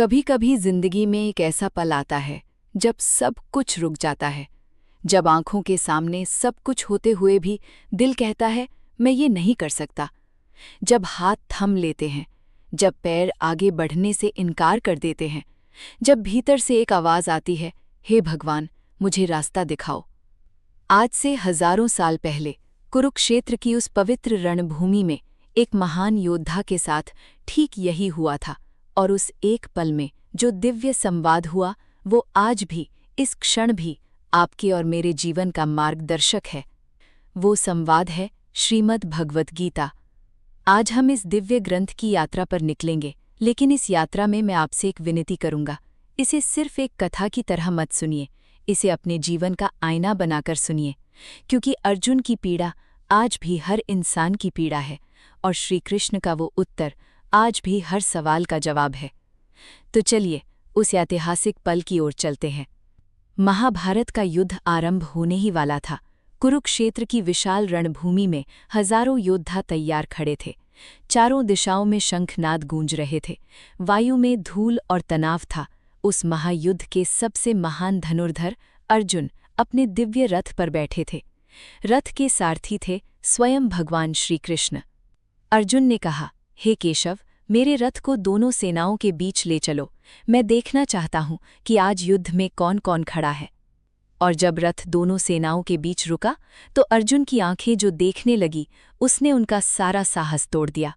कभी कभी जिंदगी में एक ऐसा पल आता है जब सब कुछ रुक जाता है। जब आंखों के सामने सब कुछ होते हुए भी दिल कहता है मैं ये नहीं कर सकता। जब हाथ थम लेते हैं, जब पैर आगे बढ़ने से इनकार कर देते हैं, जब भीतर से एक आवाज आती है, हे भगवान मुझे रास्ता दिखाओ। आज से हजारों साल पहले कुरुक्षेत्र की उस पवित्र रणभूमि में एक महान योद्धा के साथ ठीक यही हुआ था। और उस एक पल में जो दिव्य संवाद हुआ वो आज भी, इस क्षण भी आपके और मेरे जीवन का मार्गदर्शक है। वो संवाद है श्रीमद् भगवत गीता। आज हम इस दिव्य ग्रंथ की यात्रा पर निकलेंगे, लेकिन इस यात्रा में मैं आपसे एक विनती करूंगा। इसे सिर्फ एक कथा की तरह मत सुनिए, इसे अपने जीवन का आईना बनाकर सुनिए, क्योंकि अर्जुन की पीड़ा आज भी हर इंसान की पीड़ा है और श्री कृष्ण का वो उत्तर आज भी हर सवाल का जवाब है। तो चलिए उस ऐतिहासिक पल की ओर चलते हैं। महाभारत का युद्ध आरंभ होने ही वाला था। कुरुक्षेत्र की विशाल रणभूमि में हजारों योद्धा तैयार खड़े थे। चारों दिशाओं में शंखनाद गूंज रहे थे। वायु में धूल और तनाव था। उस महायुद्ध के सबसे महान धनुर्धर अर्जुन अपने दिव्य रथ पर बैठे थे। रथ के सारथी थे स्वयं भगवान श्री कृष्ण। अर्जुन ने कहा, हे केशव, मेरे रथ को दोनों सेनाओं के बीच ले चलो। मैं देखना चाहता हूं कि आज युद्ध में कौन कौन खड़ा है। और जब रथ दोनों सेनाओं के बीच रुका तो अर्जुन की आंखें जो देखने लगी, उसने उनका सारा साहस तोड़ दिया।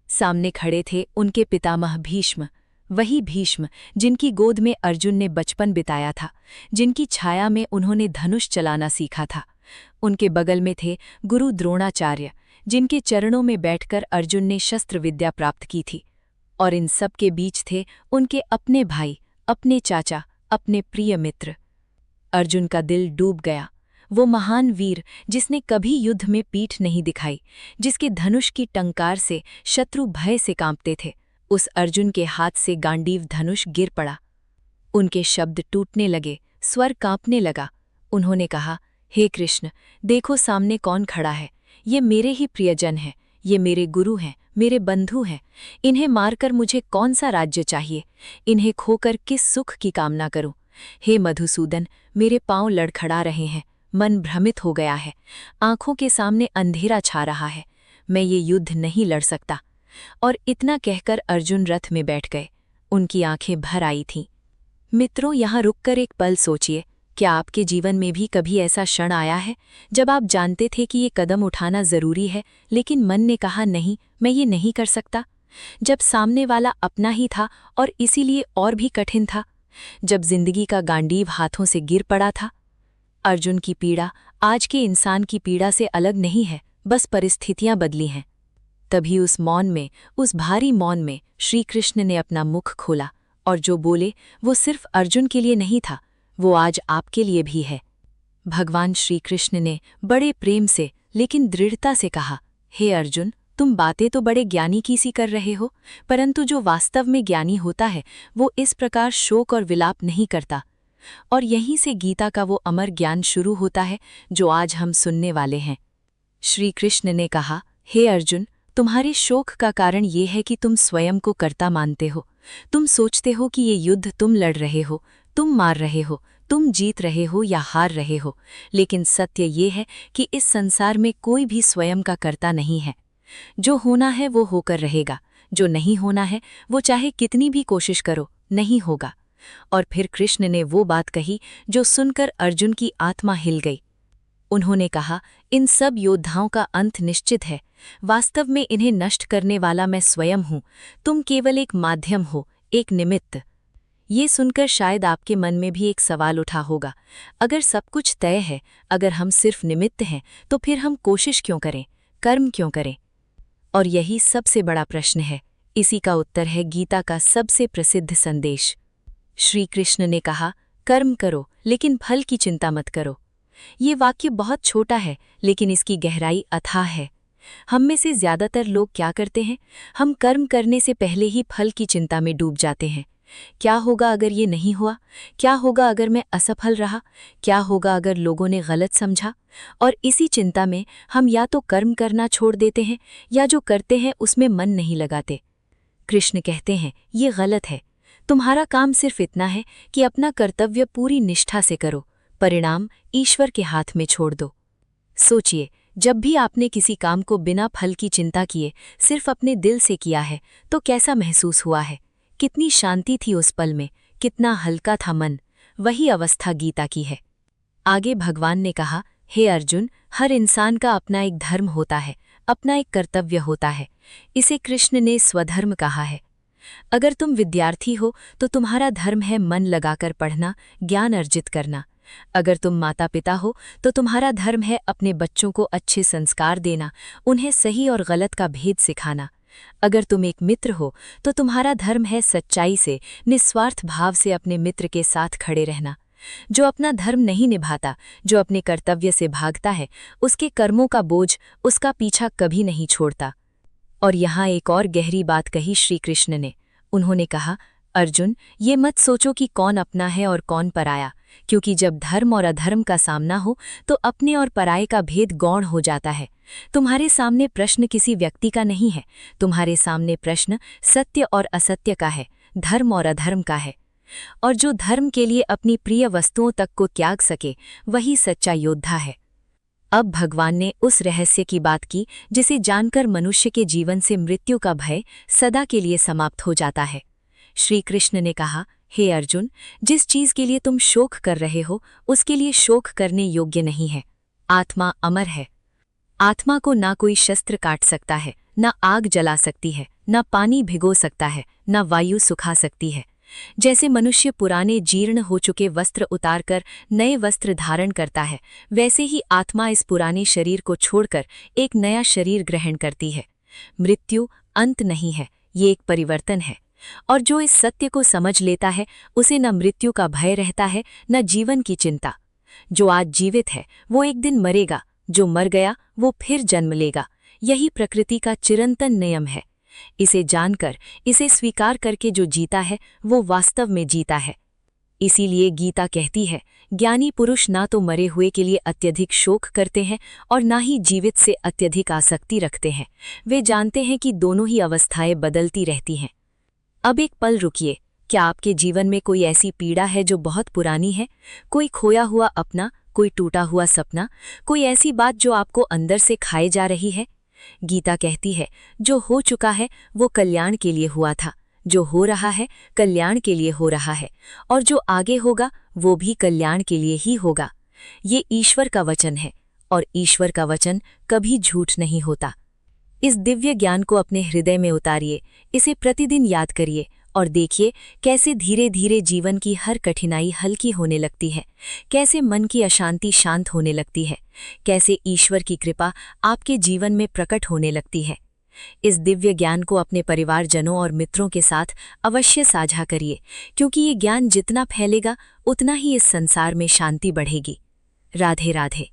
सामने खड़े थे उनके पितामह भीष्म, वही भीष्म जिनकी गोद में अर्जुन ने बचपन बिताया था, जिनकी छाया में उन्होंने धनुष चलाना सीखा था। उनके बगल में थे गुरु द्रोणाचार्य, जिनके चरणों में बैठकर अर्जुन ने शस्त्र विद्या प्राप्त की थी। और इन सब के बीच थे उनके अपने भाई, अपने चाचा, अपने प्रिय मित्र। अर्जुन का दिल डूब गया। वो महान वीर जिसने कभी युद्ध में पीठ नहीं दिखाई, जिसके धनुष की टंकार से शत्रु भय से कांपते थे, उस अर्जुन के हाथ से गांडीव धनुष गिर पड़ा। उनके शब्द टूटने लगे, स्वर कांपने लगा। उन्होंने कहा, हे कृष्ण, देखो सामने कौन खड़ा है। ये मेरे ही प्रियजन हैं, ये मेरे गुरु हैं, मेरे बंधु हैं। इन्हें मारकर मुझे कौन सा राज्य चाहिए? इन्हें खोकर किस सुख की कामना करूं? हे मधुसूदन, मेरे पांव लड़खड़ा रहे हैं, मन भ्रमित हो गया है, आंखों के सामने अंधेरा छा रहा है। मैं ये युद्ध नहीं लड़ सकता। और इतना कहकर अर्जुन रथ में बैठ गए। उनकी आंखें भर आई थीं। मित्रों, यहाँ रुककर एक पल सोचिए, क्या आपके जीवन में भी कभी ऐसा क्षण आया है जब आप जानते थे कि ये कदम उठाना जरूरी है, लेकिन मन ने कहा नहीं, मैं ये नहीं कर सकता? जब सामने वाला अपना ही था और इसीलिए और भी कठिन था। जब जिंदगी का गांडीव हाथों से गिर पड़ा था। अर्जुन की पीड़ा आज के इंसान की पीड़ा से अलग नहीं है, बस परिस्थितियां बदली हैं। तभी उस मौन में, उस भारी मौन में श्री कृष्ण ने अपना मुख खोला और जो बोले वो सिर्फ अर्जुन के लिए नहीं था, वो आज आपके लिए भी है। भगवान श्री कृष्ण ने बड़े प्रेम से लेकिन दृढ़ता से कहा, हे अर्जुन, तुम बातें तो बड़े ज्ञानी की सी कर रहे हो, परंतु जो वास्तव में ज्ञानी होता है वो इस प्रकार शोक और विलाप नहीं करता। और यहीं से गीता का वो अमर ज्ञान शुरू होता है जो आज हम सुनने वाले हैं। श्री कृष्ण ने कहा, हे अर्जुन, तुम्हारे शोक का कारण ये है कि तुम स्वयं को कर्ता मानते हो। तुम सोचते हो कि ये युद्ध तुम लड़ रहे हो, तुम मार रहे हो, तुम जीत रहे हो या हार रहे हो। लेकिन सत्य ये है कि इस संसार में कोई भी स्वयं का कर्ता नहीं है। जो होना है वो होकर रहेगा, जो नहीं होना है वो चाहे कितनी भी कोशिश करो नहीं होगा। और फिर कृष्ण ने वो बात कही जो सुनकर अर्जुन की आत्मा हिल गई। उन्होंने कहा, इन सब योद्धाओं का अंत निश्चित है। वास्तव में इन्हें नष्ट करने वाला मैं स्वयं हूँ। तुम केवल एक माध्यम हो, एक निमित्त। ये सुनकर शायद आपके मन में भी एक सवाल उठा होगा, अगर सब कुछ तय है, अगर हम सिर्फ निमित्त हैं, तो फिर हम कोशिश क्यों करें, कर्म क्यों करें? और यही सबसे बड़ा प्रश्न है। इसी का उत्तर है गीता का सबसे प्रसिद्ध संदेश। श्री कृष्ण ने कहा, कर्म करो लेकिन फल की चिंता मत करो। ये वाक्य बहुत छोटा है, लेकिन इसकी गहराई अथाह है। हम में से ज्यादातर लोग क्या करते हैं? हम कर्म करने से पहले ही फल की चिंता में डूब जाते हैं। क्या होगा अगर ये नहीं हुआ? क्या होगा अगर मैं असफल रहा? क्या होगा अगर लोगों ने गलत समझा? और इसी चिंता में हम या तो कर्म करना छोड़ देते हैं या जो करते हैं उसमें मन नहीं लगाते। कृष्ण कहते हैं, ये गलत है। तुम्हारा काम सिर्फ इतना है कि अपना कर्तव्य पूरी निष्ठा से करो, परिणाम ईश्वर के हाथ में छोड़ दो। सोचिए, जब भी आपने किसी काम को बिना फल की चिंता किए सिर्फ अपने दिल से किया है तो कैसा महसूस हुआ है, कितनी शांति थी उस पल में, कितना हल्का था मन। वही अवस्था गीता की है। आगे भगवान ने कहा, हे अर्जुन, हर इंसान का अपना एक धर्म होता है, अपना एक कर्तव्य होता है। इसे कृष्ण ने स्वधर्म कहा है। अगर तुम विद्यार्थी हो तो तुम्हारा धर्म है मन लगाकर पढ़ना, ज्ञान अर्जित करना। अगर तुम माता पिता हो तो तुम्हारा धर्म है अपने बच्चों को अच्छे संस्कार देना, उन्हें सही और गलत का भेद सिखाना। अगर तुम एक मित्र हो तो तुम्हारा धर्म है सच्चाई से, निस्वार्थ भाव से अपने मित्र के साथ खड़े रहना। जो अपना धर्म नहीं निभाता, जो अपने कर्तव्य से भागता है, उसके कर्मों का बोझ उसका पीछा कभी नहीं छोड़ता। और यहाँ एक और गहरी बात कही श्री कृष्ण ने। उन्होंने कहा, अर्जुन, ये मत सोचो कि कौन अपना है और कौन पराया, क्योंकि जब धर्म और अधर्म का सामना हो तो अपने और पराये का भेद गौण हो जाता है। तुम्हारे सामने प्रश्न किसी व्यक्ति का नहीं है, तुम्हारे सामने प्रश्न सत्य और असत्य का है, धर्म और अधर्म का है। और जो धर्म के लिए अपनी प्रिय वस्तुओं तक को त्याग सके, वही सच्चा योद्धा है। अब भगवान ने उस रहस्य की बात की जिसे जानकर मनुष्य के जीवन से मृत्यु का भय सदा के लिए समाप्त हो जाता है। श्री कृष्ण ने कहा, हे अर्जुन, जिस चीज के लिए तुम शोक कर रहे हो उसके लिए शोक करने योग्य नहीं है। आत्मा अमर है। आत्मा को ना कोई शस्त्र काट सकता है, ना आग जला सकती है, ना पानी भिगो सकता है, ना वायु सुखा सकती है। जैसे मनुष्य पुराने जीर्ण हो चुके वस्त्र उतारकर नए वस्त्र धारण करता है, वैसे ही आत्मा इस पुराने शरीर को छोड़कर एक नया शरीर ग्रहण करती है। मृत्यु अंत नहीं है, ये एक परिवर्तन है। और जो इस सत्य को समझ लेता है, उसे न मृत्यु का भय रहता है, न जीवन की चिंता। जो आज जीवित है वो एक दिन मरेगा, जो मर गया वो फिर जन्म लेगा। यही प्रकृति का चिरंतन नियम है। इसे जानकर, इसे स्वीकार करके जो जीता है वो वास्तव में जीता है। इसीलिए गीता कहती है, ज्ञानी पुरुष ना तो मरे हुए के लिए अत्यधिक शोक करते हैं और ना ही जीवित से अत्यधिक आसक्ति रखते हैं। वे जानते हैं कि दोनों ही अवस्थाएं बदलती रहती हैं। अब एक पल रुकिए, क्या आपके जीवन में कोई ऐसी पीड़ा है जो बहुत पुरानी है? कोई खोया हुआ अपना, कोई टूटा हुआ सपना, कोई ऐसी बात जो आपको अंदर से खाए जा रही है? गीता कहती है, जो हो चुका है वो कल्याण के लिए हुआ था, जो हो रहा है कल्याण के लिए हो रहा है, और जो आगे होगा वो भी कल्याण के लिए ही होगा। ये ईश्वर का वचन है, और ईश्वर का वचन कभी झूठ नहीं होता। इस दिव्य ज्ञान को अपने हृदय में उतारिए, इसे प्रतिदिन याद करिए और देखिए कैसे धीरे धीरे जीवन की हर कठिनाई हल्की होने लगती है, कैसे मन की अशांति शांत होने लगती है, कैसे ईश्वर की कृपा आपके जीवन में प्रकट होने लगती है। इस दिव्य ज्ञान को अपने परिवारजनों और मित्रों के साथ अवश्य साझा करिए, क्योंकि ये ज्ञान जितना फैलेगा उतना ही इस संसार में शांति बढ़ेगी। राधे राधे।